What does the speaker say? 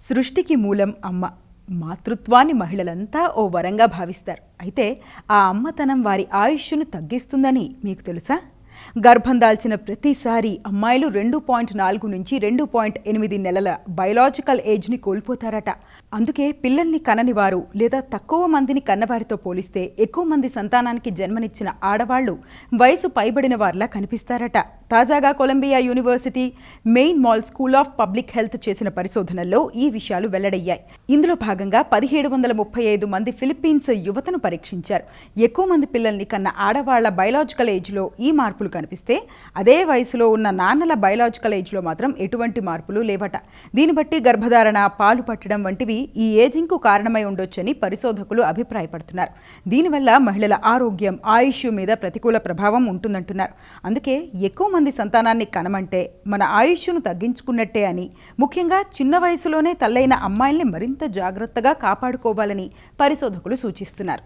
సృష్టికి మూలం అమ్మ. మాతృత్వాన్ని మహిళలంతా ఓ వరంగా భావిస్తారు. అయితే ఆ అమ్మతనం వారి ఆయుష్ను తగ్గిస్తుందని మీకు తెలుసా? గర్భం దాల్చిన ప్రతిసారి అమ్మాయిలు 2.4 నుంచి 2.8 నెలల బయలాజికల్ ఏజ్ని కోల్పోతారట. అందుకే పిల్లల్ని కనని వారు లేదా తక్కువ మందిని కన్నవారితో పోలిస్తే ఎక్కువ మంది సంతానానికి జన్మనిచ్చిన ఆడవాళ్లు వయసు పైబడిన వారిలా కనిపిస్తారట. తాజాగా Columbia university mailman school of public health చేసిన పరిశోధనల్లో ఈ విషయాలు వెల్లడయ్యాయి. ఇందులో భాగంగా 1735 మంది ఫిలిప్పీన్స్ యువతను పరీక్షించారు. ఎక్కువ మంది పిల్లల్ని కన్న ఆడవాళ్ల బయలాజికల్ ఏజ్లో ఈ మార్పులు కనిపిస్తే అదే వయసులో ఉన్న నాన్నల బయలాజికల్ ఏజ్లో మాత్రం ఎటువంటి మార్పులు లేవట. దీన్ని బట్టి గర్భధారణ, పాలు పట్టడం వంటివి ఈ ఏజింగ్కు కారణమై ఉండొచ్చని పరిశోధకులు అభిప్రాయపడుతున్నారు. దీనివల్ల మహిళల ఆరోగ్యం, ఆయుష్ మీద ప్రతికూల ప్రభావం ఉంటుందంటున్నారు. అందుకే ఎక్కువ మంది సంతానాన్ని కనమంటే మన ఆయుష్ను తగ్గించుకున్నట్టే అని, ముఖ్యంగా చిన్న వయసులోనే తల్లైన అమ్మాయిల్ని మరింత జాగ్రత్తగా కాపాడుకోవాలని పరిశోధకులు సూచిస్తున్నారు.